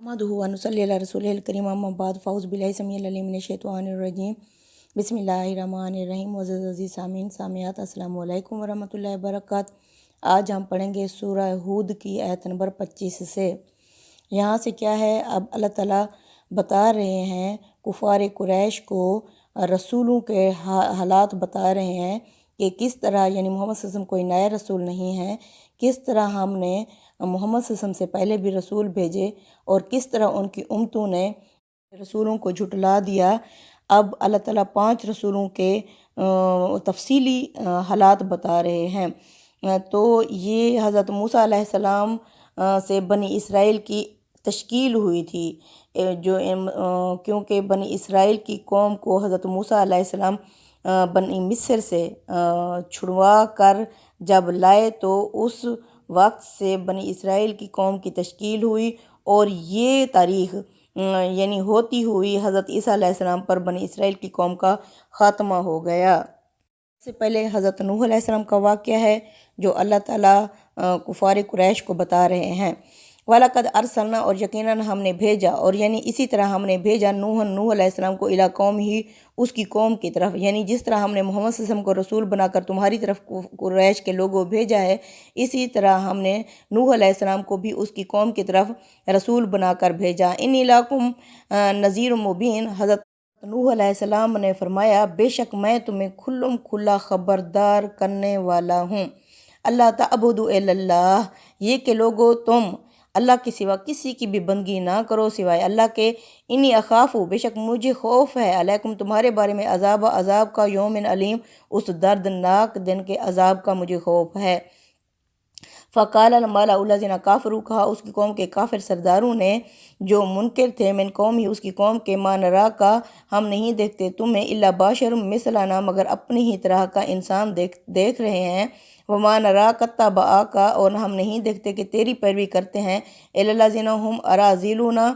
नहमदुहु व नुसल्ली अला रसूलिल करीम अम्मा बाद फ़ाउज़ बिल्लाहि समीउल अलीम मिनश शैतानिर रजीम बिस्मिल्लाहिर्रहमानिर्रहीम। मुअज़्ज़ज़ अज़ीज़ सामीन सामियात अस्सलामु अलैकुम व रहमतुल्लाहि व बरकातुहू। आज हम पढ़ेंगे सूरह हूद की आयत नंबर 25 से। यहाँ से क्या है, अब अल्लाह ताला बता रहे हैं कुफ़ार कुरैश को, रसूलों के हालात बता रहे हैं कि किस तरह, यानी मोहम्मद सल्लल्लाहु अलैहि वसल्लम कोई नया रसूल नहीं है, किस तरह हमने मोहम्मद सल्लल्लाहु अलैहि वसल्लम से पहले भी रसूल भेजे और किस तरह उनकी उम्मतों ने रसूलों को झुटला दिया। अब अल्लाह ताला 5 रसूलों के तफसीली हालात बता रहे हैं। तो ये हज़रत मूसा अलैहिस्सलाम से बनी इसराइल की तश्कील हुई थी, क्योंकि बनी इसराइल की कौम को हज़रत मूसा अलैहिस्सलाम बनी मिस्र से छुड़वा कर जब लाए तो उस वक्त से बनी इसराइल की कौम की तश्कील हुई और ये तारीख़ यानी होती हुई हज़रत ईसा अलैहिस्सलाम पर बनी इसराइल की कौम का ख़ात्मा हो गया। इससे पहले हज़रत नूह अलैहिस्सलाम का वाक़या है जो अल्लाह ताला कुफ़ार कुरैश को बता रहे हैं। वलक़द अरसलना, और यकीनन हमने भेजा, और यानी इसी तरह हमने भेजा नूह अलैहिस्सलाम को इला कौम ही, उसकी कौम की तरफ, यानी जिस तरह हमने मोहम्मद सल्लल्लाहु अलैहि वसल्लम को रसूल बनाकर तुम्हारी तरफ कुरैश के लोगों भेजा है, इसी तरह हमने नूह अलैहिस्सलाम को भी उसकी कौम की तरफ रसूल बनाकर भेजा। इन्नी लाकुम नज़ीर मुबीन, हज़रत नूह अलैहिस्सलाम ने फरमाया बेशक मैं तुम्हें खुल्लम खुल्ला ख़बरदार करने वाला हूँ। अल्लाह तअबुदु इल्लल्लाह, ये कि लोगो तुम अल्लाह के सिवा किसी की भी बंदगी ना करो सिवाय अल्लाह के। इन्नी अखाफ़ु, बेशक मुझे खौफ है, अलैकुम तुम्हारे बारे में, अज़ाब का, यौमिन अलीम, उस दर्दनाक दिन के अज़ाब का मुझे खौफ है। फ़काल मलाउल्लज़ीना काफ़रू, कहा उसकी कौम के काफिर सरदारों ने जो मुनकिर थे, मिन कौम ही, उसकी कौम के, मा नरा का, हम नहीं देखते तुम्हें, इल्ला बाशरुम मिसलाना, मगर अपनी ही तरह का इंसान देख रहे हैं। वमा नरा कत्तबा का, और हम नहीं देखते कि तेरी पैरवी करते हैं, इल्लल्लज़ीना हुम अराज़िलुना,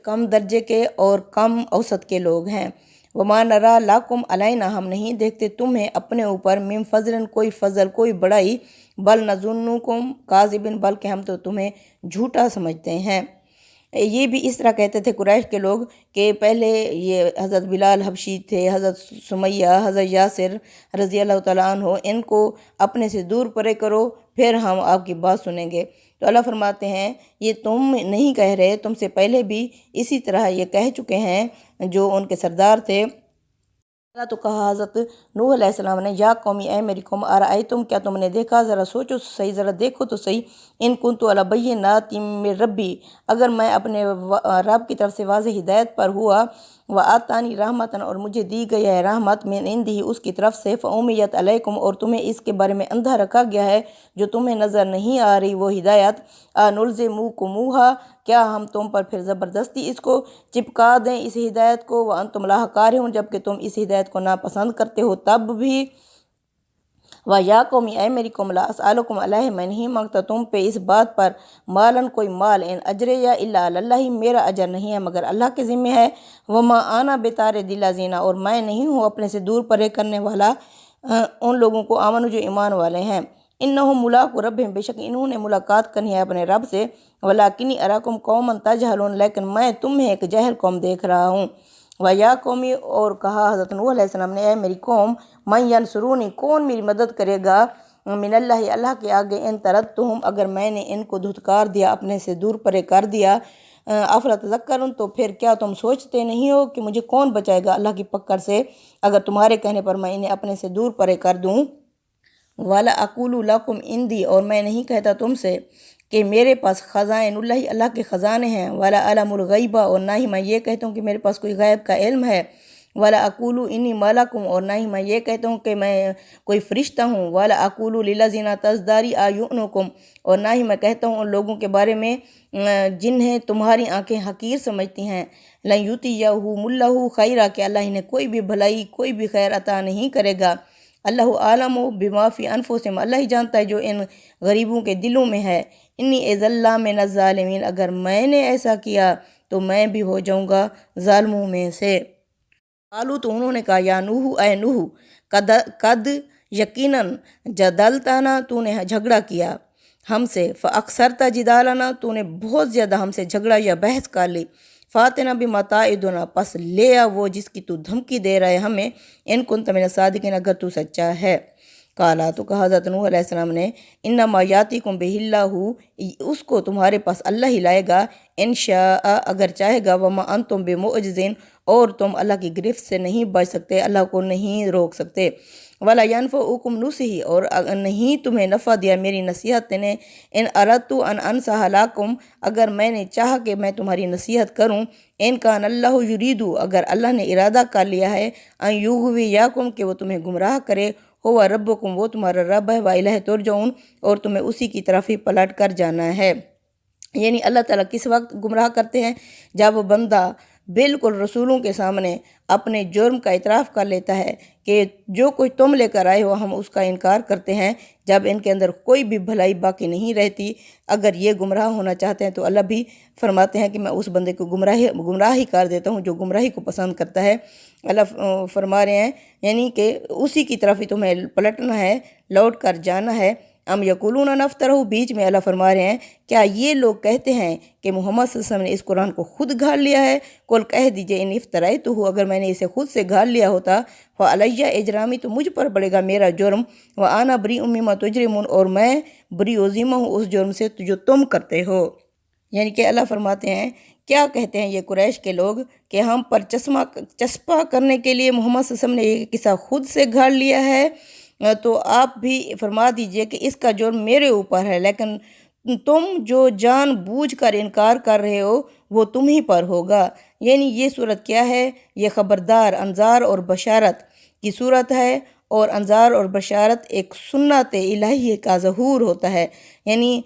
कम दर्जे के और कम औसत के लोग हैं। वमा नरा लाकुम अलैना, हम नहीं देखते तुम्हें अपने ऊपर, मिन फ़ज़लन, कोई फ़ज़ल, कोई बड़ाई, बल नज़ुन्नुकुम काज़िबिन, बल्कि हम तो तुम्हें झूठा समझते हैं। ये भी इस तरह कहते थे कुरैश के लोग कि पहले ये हज़रत बिलाल हबशी थे, हज़रत सुमैया, हज़रत यासिर रज़ी अल्लाह तआला अन्हु, इनको अपने से दूर परे करो फिर हम आपकी बात सुनेंगे। तो अल्लाह फरमाते हैं ये तुम नहीं कह रहे, तुमसे पहले भी इसी तरह ये कह चुके हैं जो उनके सरदार थे। तो कहा हज़रत नूह अलैहिस्सलाम ने, या कौमी, ए मेरी कौम, तुम, क्या तुमने देखा, ज़रा सोचो सही, ज़रा देखो तो सही, इन कुन्तु अला बय्यिनातिम मिन रब्बी, अगर मैं अपने रब की तरफ से वाज़ेह हिदायत पर हुआ, व आतानी रहमतन, और मुझे दी गई है रहमत, मिन इंदिही, उसकी तरफ से, फ़उम्मियत अलैकुम, और तुम्हें इसके बारे में अंधा रखा गया है जो तुम्हें नज़र नहीं आ रही वो हिदायत, अनुल्ज़िमुकुमूहा, क्या हम तुम पर फिर ज़बरदस्ती इसको चिपका दें इस हिदायत को, व अंतुम लहा कारिहून, जबकि तुम इस हिदायत को नापसंद करते हो तब भी। व या कौमी, ए मेरी कौम, ला अस्अलुकुम अलैहि, मैं नहीं मांगता तुम पे इस बात पर, मालन, कोई माल, इन अजरे या इल्ला अल्लाह, मेरा अजर नहीं है मगर अल्लाह के ज़िम्मे है। वमा आना बेतारे दिलाजीना, और मैं नहीं हूँ अपने से दूर परे करने वाला उन लोगों को, आमन, जो ईमान वाले हैं। इन्नहुम मुलाक़ू रब्बिहिम, बेशक इन्होंने मुलाकात करनी है अपने रब से। वलाकिन्नी अराकुम कौमन तजहलून, लेकिन मैं तुम्हें एक जहल कौम देख रहा हूँ। व या कौमी, और कहा हज़रत नूह अलैहिस्सलाम ने, ए मेरी कौम, मन यंसुरूनी, कौन मेरी मदद करेगा, मिनल्लाहि, अल्लाह के आगे, इन तरद्तुहुम, अगर मैंने इनको धुतकार दिया, अपने से दूर परे कर दिया। अफला तज़क्करून, तो फिर क्या तुम सोचते नहीं हो कि मुझे कौन बचाएगा अल्लाह की पकड़ से, अगर तुम्हारे कहने पर मैं इन्हें अपने से दूर परे कर दूँ। वाला अकूलु लकुम इंदी, और मैं नहीं कहता तुमसे कि मेरे पास ख़ज़ाइनुल्लाहि, अल्लाह के ख़ज़ाने हैं। वाला अलमुल गैबा, और ना ही मैं ये कहता हूँ कि मेरे पास कोई गैब का इल्म है। वाला अकूलु इन्नी मलकुम, और ना ही मैं ये कहता हूँ कि मैं कोई फ़रिश्ता हूँ। वाला अकूलु लिल्लज़ीना तज़दारी आयुनुकुम, और ना ही मैं कहता हूँ उन लोगों के बारे में जिन्हें तुम्हारी आँखें हकीर समझती हैं। लन युतियहुमुल्लाहु खैरा, कि अल्लाह इन्हें कोई भी भलाई, कोई भी खैर अता नहीं करेगा। अल्लाहु आलमु बिमा फ़ी अनफुसिहिम, अल्लाह ही जानता है जो इन गरीबों के दिलों में है। इन्नी इज़ल्ला मिनज़ ज़ालिमीन, अगर मैंने ऐसा किया तो मैं भी हो जाऊँगा ज़ालिमों में से। आलू, तो उन्होंने कहा, या नूह, ए नूह, कद यकीनन जदलताना, तूने झगड़ा किया, ہم سے فاکثرتا جدالنا، تو نے بہت زیادہ ہم سے جھگڑا یا بحث کر لی، فاتنا بھی متاعدنا، پس لے آ وہ جس کی تو دھمکی دے رہا ہے ہمیں، ان کنت من الصادقین، اگر تو سچا ہے۔ کالا، تو کہا حضرت نوح علیہ السلام نے، انما یاتیکم بہ اللہ، اس کو تمہارے پاس اللہ ہی لائے گا، انشاء، اگر چاہے گا، وما انتم بمعجزین، اور تم اللہ کی گرفت سے نہیں بچ سکتے، اللہ کو نہیں روک سکتے۔ ولا ينفعکم نصحی، اور نہیں تمہیں نفع دیا میری نصیحت نے، ان اردت ان انصح لکم، اگر میں نے چاہا کہ میں تمہاری نصیحت کروں، ان کان اللہ یریدو، اگر اللہ نے ارادہ کر لیا ہے، ان یغویکم، کہ وہ تمہیں گمراہ کرے، ہوا ربکم، وہ تمہارا رب ہے، وَإِلَیہِ ترجعون، اور تمہیں اسی کی طرف ہی پلٹ کر جانا ہے۔ یعنی اللہ تعالیٰ کس وقت گمراہ کرتے ہیں؟ جب بندہ بالکل رسولوں کے سامنے اپنے جرم کا اعتراف کر لیتا ہے کہ جو کچھ تم لے کر آئے ہو ہم اس کا انکار کرتے ہیں، جب ان کے اندر کوئی بھی بھلائی باقی نہیں رہتی، اگر یہ گمراہ ہونا چاہتے ہیں تو اللہ بھی فرماتے ہیں کہ میں اس بندے کو گمراہی کر دیتا ہوں جو گمراہی کو پسند کرتا ہے۔ اللہ فرما رہے ہیں یعنی کہ اسی کی طرف ہی تمہیں پلٹنا ہے، لوٹ کر جانا ہے۔ ام یقولون نفترہ، بیچ میں اللہ فرما رہے ہیں کیا یہ لوگ کہتے ہیں کہ محمد صلی اللہ علیہ وسلم نے اس قرآن کو خود گھاڑ لیا ہے؟ قل، کہہ دیجئے، ان افترائتہ، اگر میں نے اسے خود سے گھاڑ لیا ہوتا، فعلیہ اجرامی، تو مجھ پر پڑے گا میرا جرم، وانا بریء مما تجرمون، اور میں بری و ذمہ ہوں اس جرم سے جو تم کرتے ہو۔ یعنی کہ اللہ فرماتے ہیں کیا کہتے ہیں یہ قریش کے لوگ کہ ہم پر چسپاں کرنے کے لیے محمد صلی اللہ علیہ وسلم نے یہ قصہ خود سے گھاڑ لیا ہے، تو آپ بھی فرما دیجئے کہ اس کا جرم میرے اوپر ہے، لیکن تم جو جان بوجھ کر انکار کر رہے ہو وہ تم ہی پر ہوگا۔ یعنی یہ صورت کیا ہے؟ یہ خبردار، انذار اور بشارت کی صورت ہے، اور انذار اور بشارت ایک سنت الہی کا ظہور ہوتا ہے، یعنی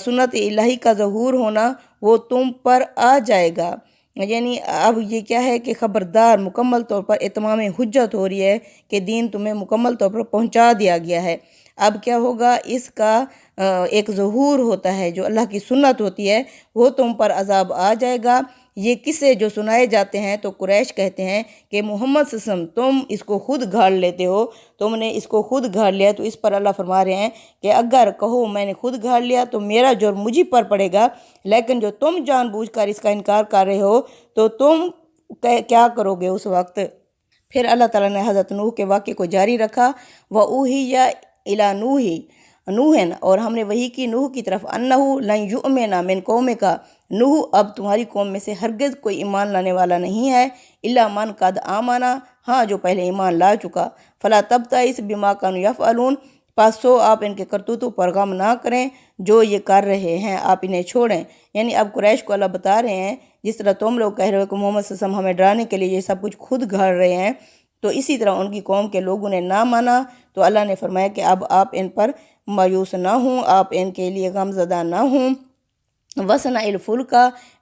سنت الہی کا ظہور ہونا وہ تم پر آ جائے گا۔ یعنی اب یہ کیا ہے کہ خبردار، مکمل طور پر اتمام حجت ہو رہی ہے کہ دین تمہیں مکمل طور پر پہنچا دیا گیا ہے۔ اب کیا ہوگا؟ اس کا ایک ظہور ہوتا ہے، جو اللہ کی سنت ہوتی ہے وہ تم پر عذاب آ جائے گا۔ یہ قصے جو سنائے جاتے ہیں تو قریش کہتے ہیں کہ محمد صلی اللہ علیہ وسلم تم اس کو خود گھاڑ لیتے ہو، تم نے اس کو خود گھاڑ لیا، تو اس پر اللہ فرما رہے ہیں کہ اگر کہو میں نے خود گھاڑ لیا تو میرا جرم مجھے پر پڑے گا، لیکن جو تم جان بوجھ کر اس کا انکار کر رہے ہو تو تم کیا کرو گے اس وقت؟ پھر اللہ تعالیٰ نے حضرت نوح کے واقعے کو جاری رکھا، وَأُوحِیَ إِلَىٰ نوح، اور ہم نے وحی کی نوح کی طرف، انہو لن یؤمن من قومک، نوح اب تمہاری قوم میں سے ہرگز کوئی ایمان لانے والا نہیں ہے، الا من قد آمنا، ہاں جو پہلے ایمان لا چکا، فلا تبتئس بما كانوا یفعلون، پس سو آپ ان کے کرتوتوں پر غم نہ کریں جو یہ کر رہے ہیں، آپ انہیں چھوڑیں۔ یعنی اب قریش کو اللہ بتا رہے ہیں جس طرح تم لوگ کہہ رہے ہو کہ محمد صلی اللہ علیہ وسلم ہمیں ڈرانے کے لیے یہ سب کچھ خود گھاڑ رہے ہیں، تو اسی طرح ان کی قوم کے لوگوں نے نہ مانا، تو اللہ نے فرمایا کہ اب آپ ان پر مایوس نہ ہوں، آپ ان کے لیے غم زدہ نہ ہوں۔ وَصْنَعِ الْفُلْکَ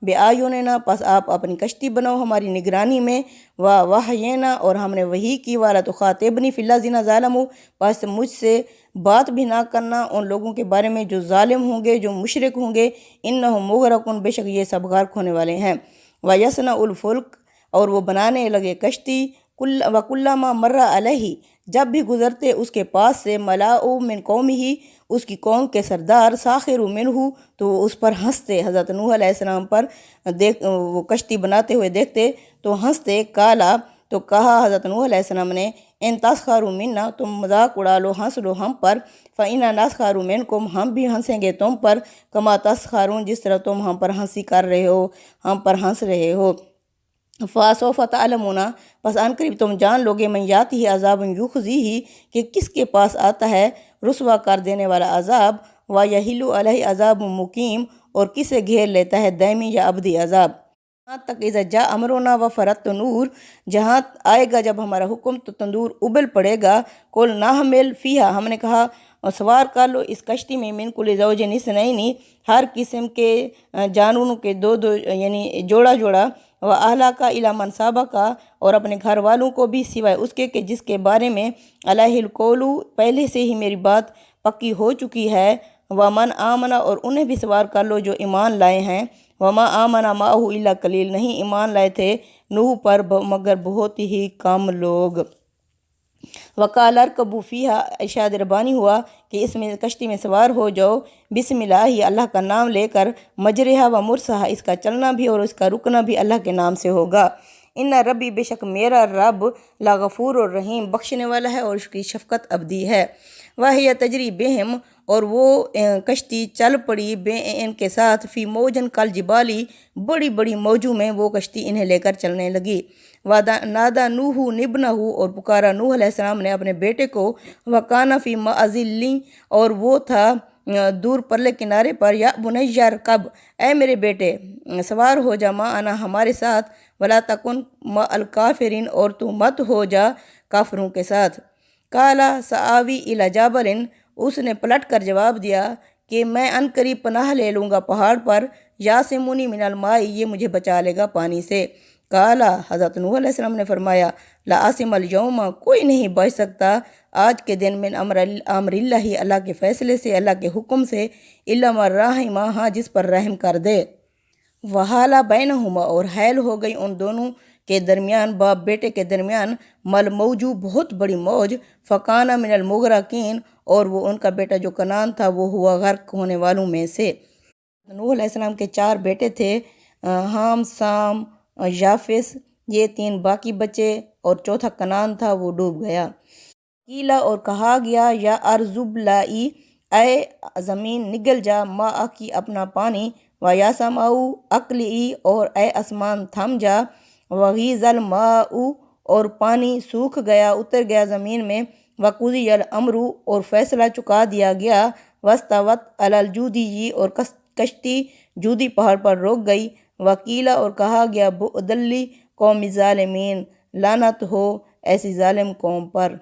بِأَعْیُنِنَا، پس آپ اپنی کشتی بناؤ ہماری نگرانی میں، وَوَحْیِنَا، اور ہم نے وحی کی، وَلَا تُخَاطِبْنِی فِی الَّذِینَ ظَلَمُوا، پس مجھ سے بات بھی نہ کرنا ان لوگوں کے بارے میں جو ظالم ہوں گے، جو مشرک ہوں گے، اِنَّهُمْ مُغْرَقُونَ، بے شک یہ سب غرق ہونے والے ہیں۔ وَيَصْنَعُ الْفُلْکَ، اور وہ بنانے لگے کشتی، وَكُلَّمَا مَرَّ عَلَیہِ، جب بھی گزرتے اس کے پاس سے، مَلَأُ مِن قَوْمِهِ، اس کی قوم کے سردار، سَخِرُوا مِنْهُ، تو وہ اس پر ہنستے، حضرت نوح علیہ السلام پر وہ کشتی بناتے ہوئے دیکھتے تو ہنستے۔ کالا، تو کہا حضرت نوح علیہ السلام نے، ان تسخروا منا، تم مذاق اڑا لو، ہنس لو ہم پر، فإنا نسخر منکم، ہم بھی ہنسیں گے تم پر، کما تسخرون، جس طرح تم ہم پر ہنسی کر رہے ہو، ہم پر ہنس رہے ہو۔ فَسَوْفَ تَعْلَمُونَ، پس ان قریب تم جان لوگے، من یاتہ عذاب یخزیہ، کہ کس کے پاس آتا ہے رسوا کر دینے والا عذاب، وَیَحِلُّ عَلَیہِ عذاب مقیم، اور کسے گھیر لیتا ہے دائمی یا ابدی عذاب۔ یہاں تک اذا جاء امرنا وفرت تنور، جہاں آئے گا جب ہمارا حکم تو تندور ابل پڑے گا، قل نحمل فیہا، ہم نے کہا سوار کر لو اس کشتی میں، من کل زوجین اثنین، ہر قسم کے جانوروں کے دو دو، یعنی جوڑا جوڑا، وَأَهْلَكَ إِلَىٰ مَنْ سَبَقَ، اور اپنے گھر والوں کو بھی سوائے اس کے کہ جس کے بارے میں علیہ القول، پہلے سے ہی میری بات پکی ہو چکی ہے، وَمَنْ آمَنَ، اور انہیں بھی سوار کر لو جو ایمان لائے ہیں، وَمَا آمَنَ مَعَهُ إِلَّا قَلِيلٌ، نہیں ایمان لائے تھے نوح پر مگر بہت ہی کم لوگ۔ वकालर कबूफ़ीहा इरशाद रब्बानी हुआ कि इसमें कश्ती में सवार हो जाओ, बिस्मिल्लाह ही अल्लाह का नाम लेकर, मजरहा व मुरसहा इसका चलना भी और इसका रुकना भी अल्लाह के नाम से होगा। इन्ना रब्बी बेशक मेरा रब ला गफ़ूर और रहीम बख्शने वाला है और उसकी शफ़क़त अबदी है। वाहिया तजरी बेहम और वो कश्ती चल पड़ी बे इनके साथ फ़ी मौजन कल जिबाली बड़ी बड़ी मौजों में वो कश्ती इन्हें लेकर चलने लगी। वादा नादा नूहू निबनहू और पुकारा नूह अलैहिस्सलाम ने अपने बेटे को, वकाना फ़ी मअज़िल्ली और वो था दूर परले किनारे पर, या बुनैया कब ऐ मेरे बेटे सवार हो जा माँ आना हमारे साथ, वला तकुन मअल काफिरीन और तू मत हो जा काफिरों के साथ। काला सआवी इला जाबलिन उसने पलट कर जवाब दिया कि मैं अनकरीब पनाह ले लूँगा पहाड़ पर, यासिमुनी मिनल माई ये मुझे बचा लेगा पानी से। काला हज़रत नूह अलैहिस्सलाम ने फरमाया ला आसिमल यौमा कोई नहीं बच सकता आज के दिन में अमरिल्लाही अल्लाह के फ़ैसले से, अल्लाह के हुक्म से, इल्ला मन राहिमा हाँ जिस पर रहम कर दे। वहाला बैनहुमा और हैल हो गई उन दोनों के दरमियान, बाप बेटे के दरमियान, मल मौजू बहुत बड़ी मौज, फ़काना मिनल मुगरकीन और वो उनका बेटा जो कनान था वो हुआ गर्क होने वालों में से। नूह अलैहिस्सलाम के 4 बेटे थे, हाम साम याफिस, ये 3 बाकी बचे और चौथा कनान था वो डूब गया। कीला और कहा गया या अर्जुबलाई ए ज़मीन निगल जा मा की अपना पानी, व यासमाऊ अकली और ए आसमान थम जा, वगीज़ल माऊ और पानी सूख गया उतर गया ज़मीन में, वकुज़ियल अमरू और फैसला चुका दिया गया, वस्तवत अलल जूदी और कश्ती जूदी पहाड़ पर रोक गई। वकीला और कहा गया बुअदल्ली कौम ज़ालिमीन लानत हो ऐसी ज़ालिम कौम पर।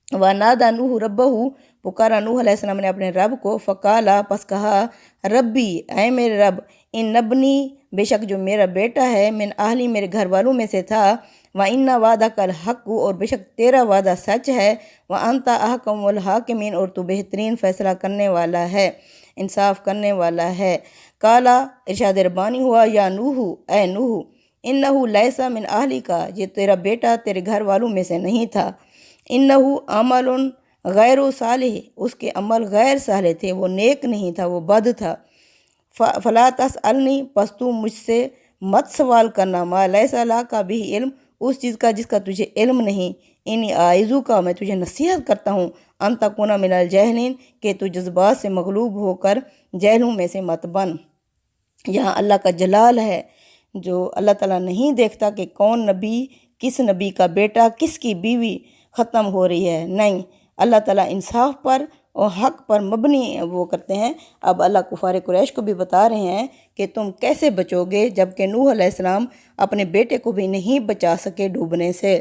व नादा नूह रब्बहू पुकारा नूह अलैहिस्सलाम ने अपने रब को, फ़काला पस कहा रब्बी ऐ मेरे रब, इन नबनी बेशक जो मेरा बेटा है, मिन आहली मेरे घर वालों में से था, व इन्ना वादा कल हक़ और बेशक तेरा वादा सच है, व अंता अहकमुल हाकिमीन और तू बेहतरीन फ़ैसला करने वाला है, इंसाफ करने वाला है। काला इरशाद रब्बानी हुआ या नूहू ऐ नूह, इन्नहु लैसा मिन आहली का ये तेरा बेटा तेरे घर वालों में से नहीं था, इन्नहु अमल गैर सालिह उसके अमल गैर साले थे, वो नेक नहीं था, वो बद था। फला तसअलनी पस तू मुझसे मत सवाल करना, मा लैसा ला का भी इल्म उस चीज़ का जिसका तुझे इल्म नहीं, इन्नी आइज़ू का मैं तुझे नसीहत करता हूँ, अन तकुना मिनल जहलीन के तू जज्बात से मगलूब होकर जहलों में से मत बन। यहाँ अल्लाह का जलाल है जो अल्लाह ताला नहीं देखता कि कौन नबी किस नबी का बेटा किसकी बीवी ख़त्म हो रही है, नहीं, अल्लाह ताला इंसाफ पर और हक़ पर मबनी वो करते हैं। अब अल्लाह कुफ़ार कुरैश को भी बता रहे हैं कि तुम कैसे बचोगे जबकि नूह अलैहिस्सलाम अपने बेटे को भी नहीं बचा सके डूबने से।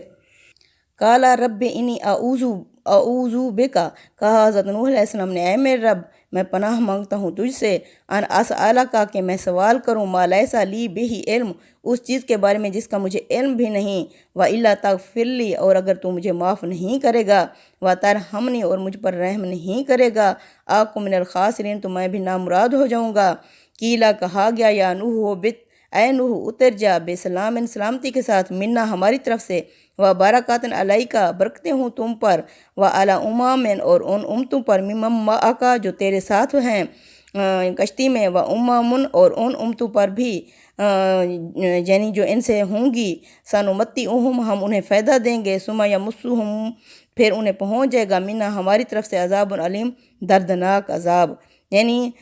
काला रब्बे इनी आऊज़ु बिका कहा हज़रत नूह अलैहिस्सलाम ने ऐ मेरे रब मैं पनाह मांगता हूँ तुझसे, अन असअला का कि मैं सवाल करूँ, मा लैसा ली बिही इल्म उस चीज़ के बारे में जिसका मुझे इल्म भी नहीं, व इल्ला तगफिरली और अगर तू मुझे माफ़ नहीं करेगा, व तरहमनी और मुझ पर रहम नहीं करेगा, आकु मिनल खासिरीन तो मैं भी नामुराद हो जाऊँगा। कीला कहा गया या नूह हो बित ऐ नूह उतर जा बेसलाम सलामती के साथ, मिन्ना हमारी तरफ से, व बारकातन अलैका बरकतें हूँ तुम पर, व अला उमामिन और उन उम्मतों पर, मिमम माअका जो तेरे साथ हैं कश्ती में, व उमामुन और उन उम्मतों पर भी यानी जो इनसे होंगी, सनुमत्ती हम उन्हें फ़ायदा देंगे, सुमा यमुस्सुहुम फिर उन्हें पहुँच जाएगा, मिन्ना हमारी तरफ से अज़ाबुन अलीम दर्दनाक अज़ाब। यानी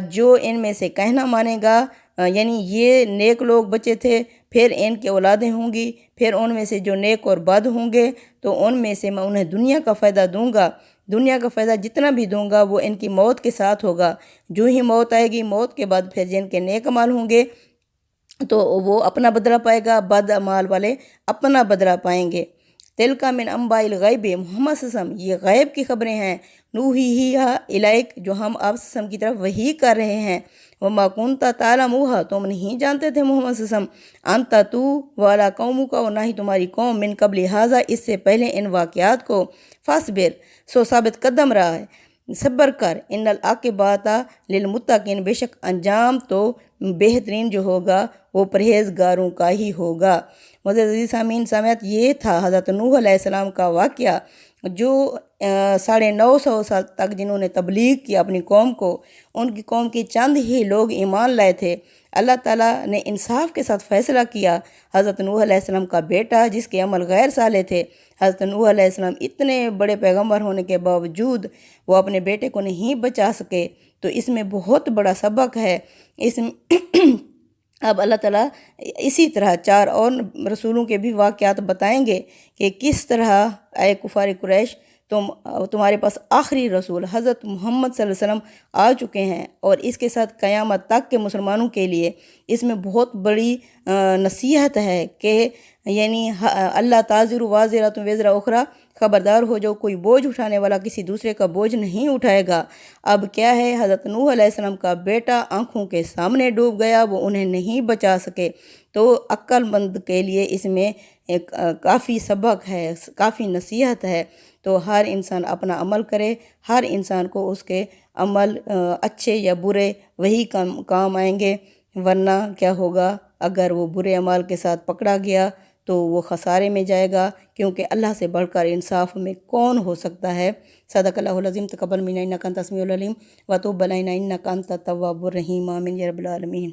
जो इनमें से कहना मानेगा, यानी ये नेक लोग बचे थे, फिर इनके औलादें होंगी, फिर उनमें से जो नेक और बद होंगे तो उनमें से मैं उन्हें दुनिया का फ़ायदा दूंगा, दुनिया का फ़ायदा जितना भी दूंगा वो इनकी मौत के साथ होगा। जो ही मौत आएगी मौत के बाद फिर जिनके नेक अमाल होंगे तो वो अपना बदला पाएगा, बद अमाल वाले अपना बदला पाएंगे। तिलका मिन अम्बाइल गैब मोहम्मद सल्लम ये गैब की ख़बरें हैं, नूही इलाइक जो हम आप सल्लम की तरफ वही कर रहे हैं, व माकुंता तालमूहा तुम नहीं जानते थे मोहम्मद सल्लम, अंता तू वाला कौमू का और ना ही तुम्हारी कौम, मिन कबल हाजा इससे पहले इन वाक़यात को, फसबिर सो साबित कदम रहा है, صبر کر، ان العاقبات للمتقین، بے شک انجام تو بہترین جو ہوگا وہ پرہیزگاروں کا ہی ہوگا۔ معزز عزیز سامعین، سامعات، یہ تھا حضرت نوح علیہ السلام کا واقعہ، جو 950 سال تک جنہوں نے تبلیغ کی اپنی قوم کو، ان کی قوم کے چند ہی لوگ ایمان لائے تھے۔ اللہ تعالیٰ نے انصاف کے ساتھ فیصلہ کیا، حضرت نوح علیہ السلام کا بیٹا جس کے عمل غیر صالح تھے، حضرت نوح علیہ السلام اتنے بڑے پیغمبر ہونے کے باوجود وہ اپنے بیٹے کو نہیں بچا سکے، تو اس میں بہت بڑا سبق ہے۔ اس اب اللہ تعالیٰ اسی طرح 4 اور رسولوں کے بھی واقعات بتائیں گے کہ کس طرح اے کفار قریش تمہارے پاس آخری رسول حضرت محمد صلی اللہ علیہ وسلم آ چکے ہیں، اور اس کے ساتھ قیامت تک کے مسلمانوں کے لیے اس میں بہت بڑی نصیحت ہے کہ یعنی اللہ تازر وازرۃ وزر اخرى، خبردار ہو جو کوئی بوجھ اٹھانے والا کسی دوسرے کا بوجھ نہیں اٹھائے گا۔ اب کیا ہے، حضرت نوح علیہ السلام کا بیٹا آنکھوں کے سامنے ڈوب گیا، وہ انہیں نہیں بچا سکے، تو عقل مند کے لیے اس میں ایک کافی سبق ہے، کافی نصیحت ہے۔ تو ہر انسان اپنا عمل کرے، ہر انسان کو اس کے عمل اچھے یا برے وہی کام آئیں گے، ورنہ کیا ہوگا اگر وہ برے عمال کے ساتھ پکڑا گیا تو وہ خسارے میں جائے گا، کیونکہ اللہ سے بڑھ کر انصاف میں کون ہو سکتا ہے۔ صدق اللہ العظیم، تقبل منا انک انت السمیع العلیم وتب علینا انک انت التواب الرحیم، آمین یا رب العالمین۔